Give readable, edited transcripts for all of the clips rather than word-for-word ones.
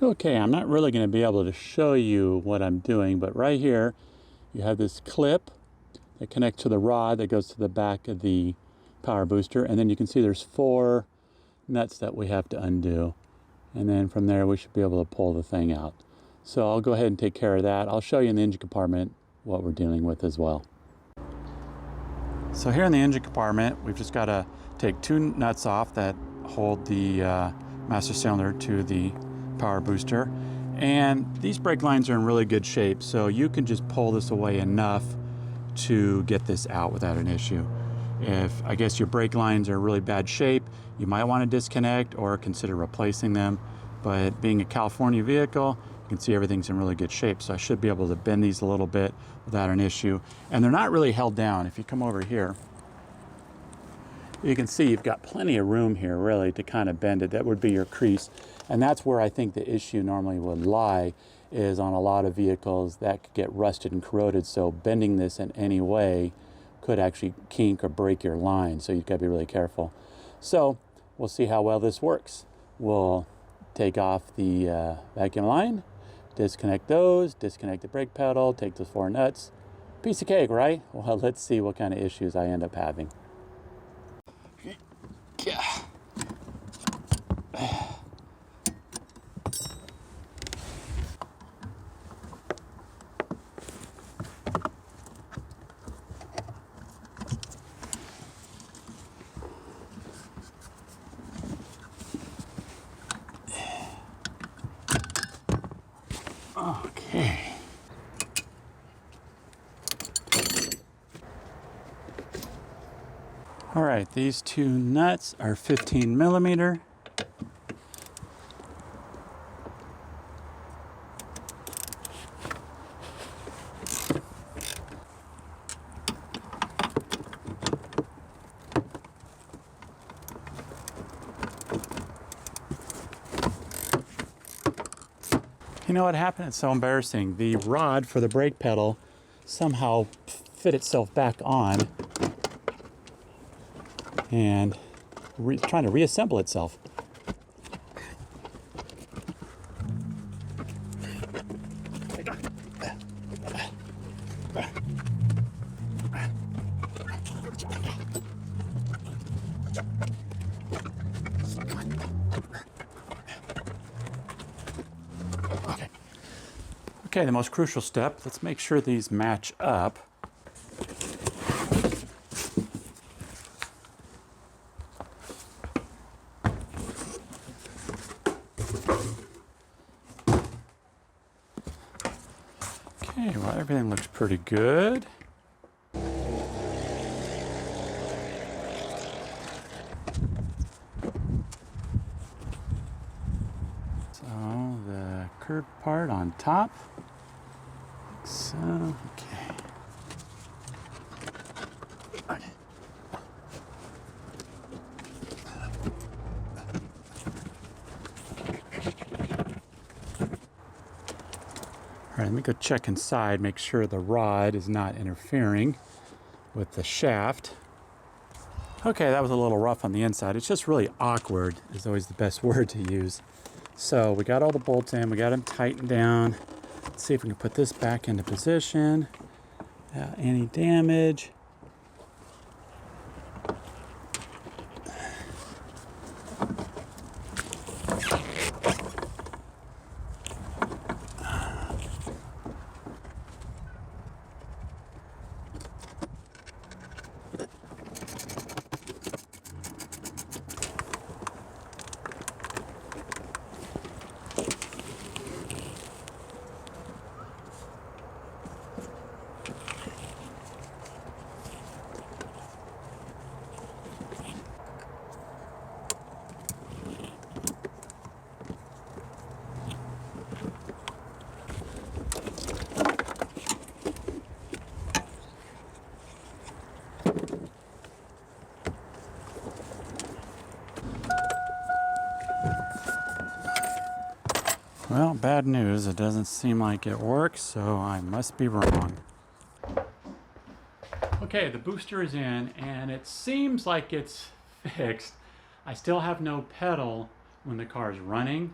Okay, I'm not really going to be able to show you what I'm doing, but right here you have this clip that connects to the rod that goes to the back of the power booster, and then you can see there's 4 nuts that we have to undo, and then from there we should be able to pull the thing out. So I'll go ahead and take care of that. I'll show you in the engine compartment what we're dealing with as well. So here in the engine compartment, we've just got to take 2 nuts off that hold the master cylinder to the power booster, and these brake lines are in really good shape, so you can just pull this away enough to get this out without an issue. If I guess your brake lines are in really bad shape, you might want to disconnect or consider replacing them, but being a California vehicle, you can see everything's in really good shape, so I should be able to bend these a little bit without an issue. And they're not really held down. If you come over here, you can see you've got plenty of room here really to kind of bend it. That would be your crease. And that's where I think the issue normally would lie, is on a lot of vehicles that could get rusted and corroded. So bending this in any way could actually kink or break your line. So you've got to be really careful. So we'll see how well this works. We'll take off the vacuum line, disconnect those, disconnect the brake pedal, take those 4 nuts. Piece of cake, right? Well, let's see what kind of issues I end up having. Yeah. Okay. All right, these 2 nuts are 15 millimeter. You know what happened? It's so embarrassing. The rod for the brake pedal somehow fit itself back on and trying to reassemble itself. Okay, the most crucial step, let's make sure these match up. Okay, well, everything looks pretty good. So the curved part on top. So, okay. Okay. All right, let me go check inside, make sure the rod is not interfering with the shaft. Okay, that was a little rough on the inside. It's just really awkward, is always the best word to use. So we got all the bolts in, we got them tightened down. Let's see if we can put this back into position without any damage. Well, bad news. It doesn't seem like it works, so I must be wrong. Okay, the booster is in, and it seems like it's fixed. I still have no pedal when the car is running,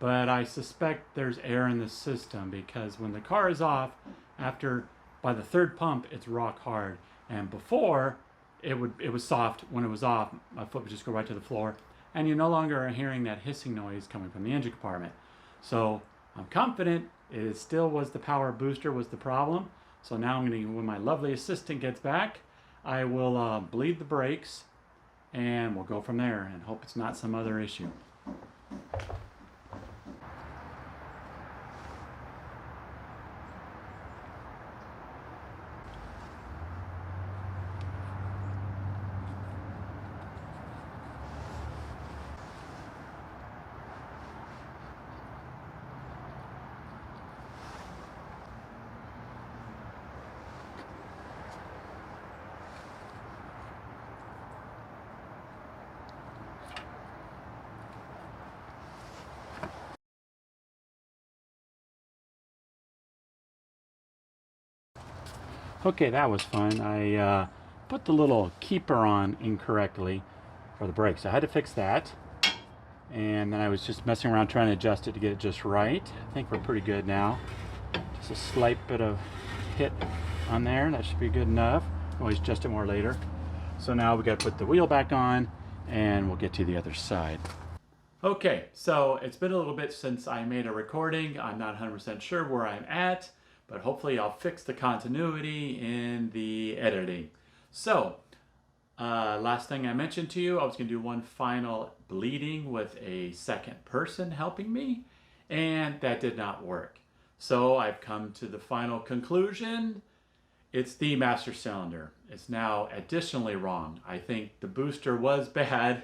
but I suspect there's air in the system, because when the car is off, by the third pump, it's rock hard. And before, it was soft. When it was off, my foot would just go right to the floor, and you no longer are hearing that hissing noise coming from the engine compartment. So I'm confident it still was the power booster was the problem. So now when my lovely assistant gets back, I will bleed the brakes, and we'll go from there and hope it's not some other issue. Okay, that was fun. I put the little keeper on incorrectly for the brakes. I had to fix that. And then I was just messing around trying to adjust it to get it just right. I think we're pretty good now. Just a slight bit of hit on there. That should be good enough. Always adjust it more later. So now we got to put the wheel back on, and we'll get to the other side. Okay, so it's been a little bit since I made a recording. I'm not 100% sure where I'm at, but hopefully I'll fix the continuity in the editing. So, last thing I mentioned to you, I was going to do one final bleeding with a second person helping me, and that did not work. So I've come to the final conclusion. It's the master cylinder. It's now additionally wrong. I think the booster was bad,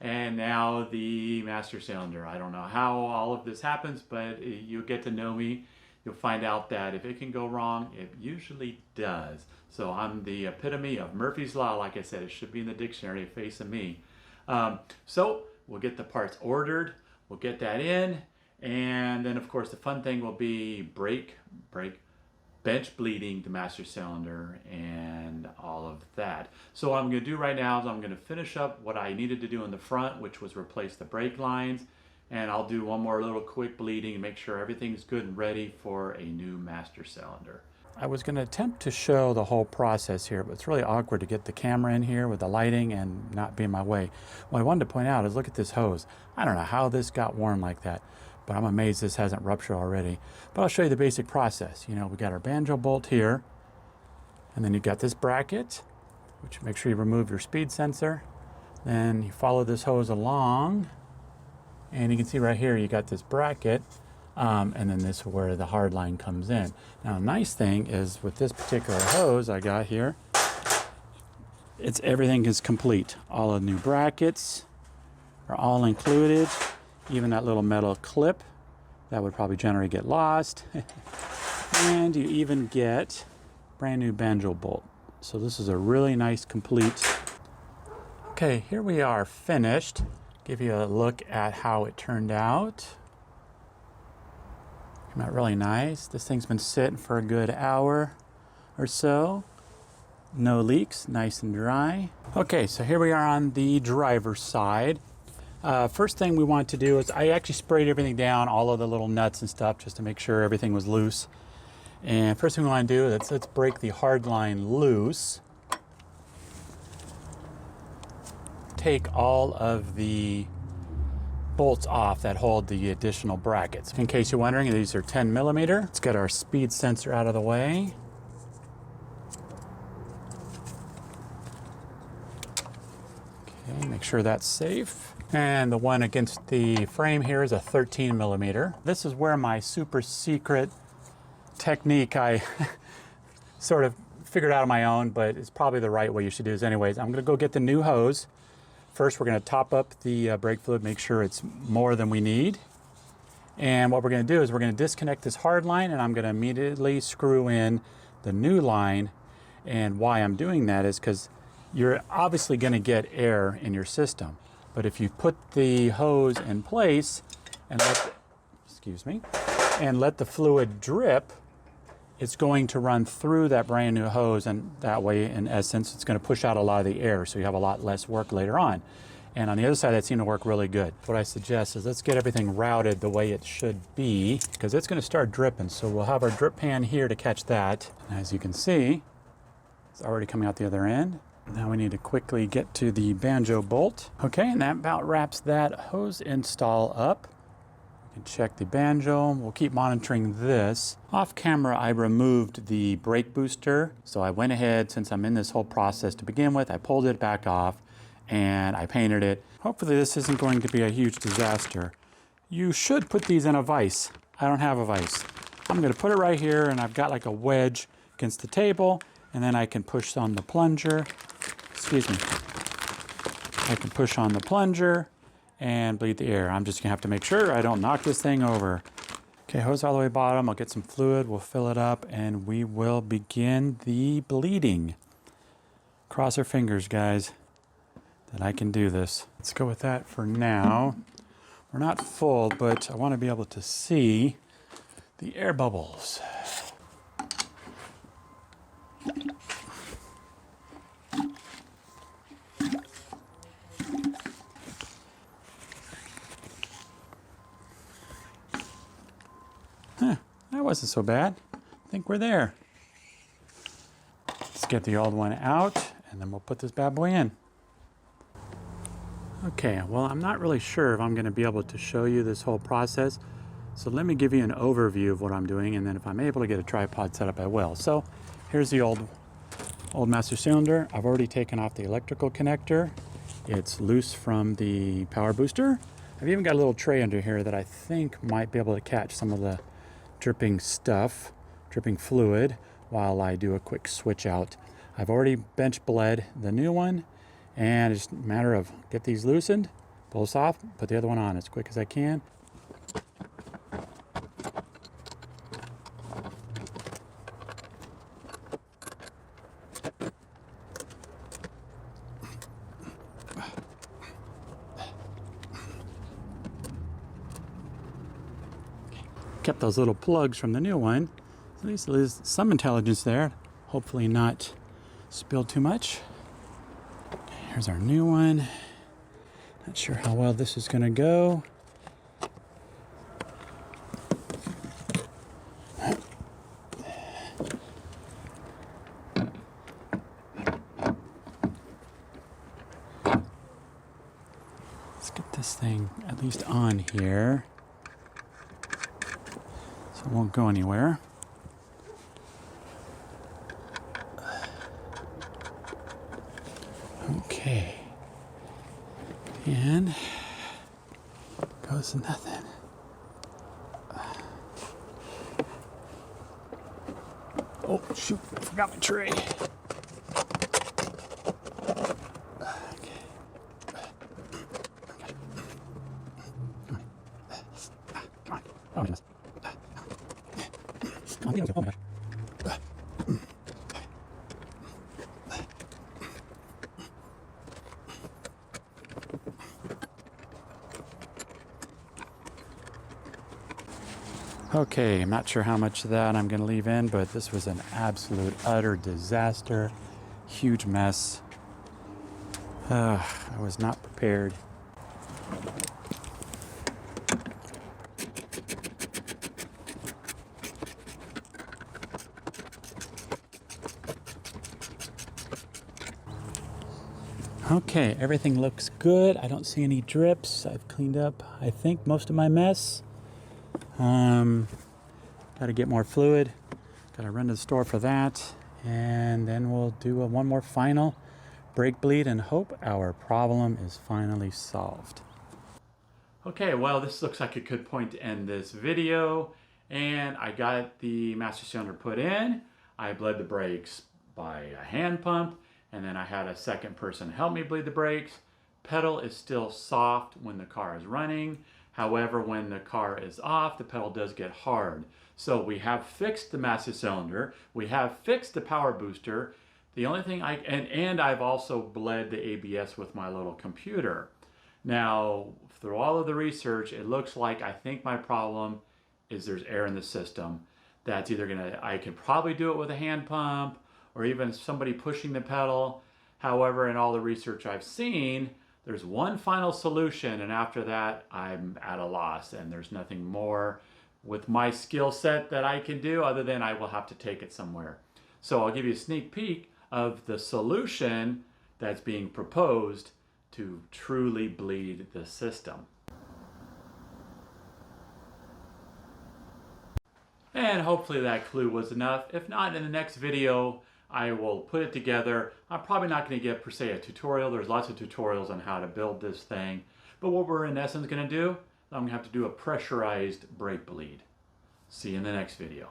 and now the master cylinder. I don't know how all of this happens, but you'll get to know me. You'll find out that if it can go wrong, it usually does. So I'm the epitome of Murphy's Law. Like I said, it should be in the dictionary, face of me. So we'll get the parts ordered. We'll get that in. And then, of course, the fun thing will be bench bleeding the master cylinder and all of that. So what I'm going to do right now is I'm going to finish up what I needed to do in the front, which was replace the brake lines. And I'll do one more little quick bleeding and make sure everything's good and ready for a new master cylinder. I was going to attempt to show the whole process here, but it's really awkward to get the camera in here with the lighting and not be in my way. What I wanted to point out is look at this hose. I don't know how this got worn like that, but I'm amazed this hasn't ruptured already. But I'll show you the basic process. You know, we got our banjo bolt here, and then you've got this bracket, which make sure you remove your speed sensor. Then you follow this hose along, and you can see right here you got this bracket, and then this is where the hard line comes in. Now, a nice thing is with this particular hose I got here, everything is complete. All the new brackets are all included, even that little metal clip that would probably generally get lost. And you even get brand new banjo bolt. So this is a really nice complete. Okay, here we are finished. Give you a look at how it turned out. Came out really nice. This thing's been sitting for a good hour or so. No leaks, nice and dry. Okay, so here we are on the driver's side. First thing we want to do is I actually sprayed everything down, all of the little nuts and stuff, just to make sure everything was loose. And first thing we want to do is let's break the hard line loose. Take all of the bolts off that hold the additional brackets. In case you're wondering, these are 10 millimeter. Let's get our speed sensor out of the way. Okay, make sure that's safe. And the one against the frame here is a 13 millimeter. This is where my super secret technique I sort of figured out on my own, but it's probably the right way you should do this anyways. I'm gonna go get the new hose. First, we're going to top up the brake fluid, make sure it's more than we need. And what we're going to do is we're going to disconnect this hard line, and I'm going to immediately screw in the new line. And why I'm doing that is because you're obviously going to get air in your system. But if you put the hose in place and let the fluid drip, it's going to run through that brand new hose, and that way, in essence, it's going to push out a lot of the air, so you have a lot less work later on. And on the other side, that seemed to work really good. What I suggest is let's get everything routed the way it should be, because it's going to start dripping. So we'll have our drip pan here to catch that. And as you can see, it's already coming out the other end. Now we need to quickly get to the banjo bolt. Okay, and that about wraps that hose install up. You can check the banjo. We'll keep monitoring this. Off camera, I removed the brake booster. So I went ahead, since I'm in this whole process to begin with, I pulled it back off and I painted it. Hopefully this isn't going to be a huge disaster. You should put these in a vise. I don't have a vise. I'm gonna put it right here, and I've got like a wedge against the table, and then I can push on the plunger. Excuse me. I can push on the plunger and bleed the air. I'm just gonna have to make sure I don't knock this thing over. Okay, hose all the way bottom. I'll get some fluid, we'll fill it up, and we will begin the bleeding. Cross our fingers, guys, that I can do this. Let's go with that for now. We're not full, but I want to be able to see the air bubbles. Huh, that wasn't so bad. I think we're there. Let's get the old one out, and then we'll put this bad boy in. Okay, well, I'm not really sure if I'm going to be able to show you this whole process. So let me give you an overview of what I'm doing, and then if I'm able to get a tripod set up, I will. So here's the old master cylinder. I've already taken off the electrical connector. It's loose from the power booster. I've even got a little tray under here that I think might be able to catch some of the dripping stuff, dripping fluid, while I do a quick switch out. I've already bench bled the new one, and it's just a matter of get these loosened, pull this off, put the other one on as quick as I can. Kept those little plugs from the new one. At least there's some intelligence there. Hopefully not spilled too much. Here's our new one. Not sure how well this is going to go. Let's get this thing at least on here so it won't go anywhere. Okay, and goes nothing. Oh shoot, I forgot my tray. Okay. Come on. Oh, goodness. Come on, oh my gosh. Okay, I'm not sure how much of that I'm going to leave in, but this was an absolute, utter disaster. Huge mess. I was not prepared. Okay, everything looks good. I don't see any drips. I've cleaned up, I think, most of my mess. Got to get more fluid. Got to run to the store for that. And then we'll do one more final brake bleed and hope our problem is finally solved. Okay, well, this looks like a good point to end this video. And I got the master cylinder put in. I bled the brakes by a hand pump. And then I had a second person help me bleed the brakes. Pedal is still soft when the car is running. However, when the car is off, the pedal does get hard. So we have fixed the master cylinder. We have fixed the power booster. The only thing and I've also bled the ABS with my little computer. Now, through all of the research, it looks like I think my problem is there's air in the system. That's either I could probably do it with a hand pump or even somebody pushing the pedal. However, in all the research I've seen, There's one final solution, and after that, I'm at a loss, and there's nothing more with my skill set that I can do other than I will have to take it somewhere. So I'll give you a sneak peek of the solution that's being proposed to truly bleed the system. And hopefully that clue was enough. If not, in the next video, I will put it together. I'm probably not going to give per se a tutorial. There's lots of tutorials on how to build this thing. But what we're in essence going to do, I'm going to have to do a pressurized brake bleed. See you in the next video.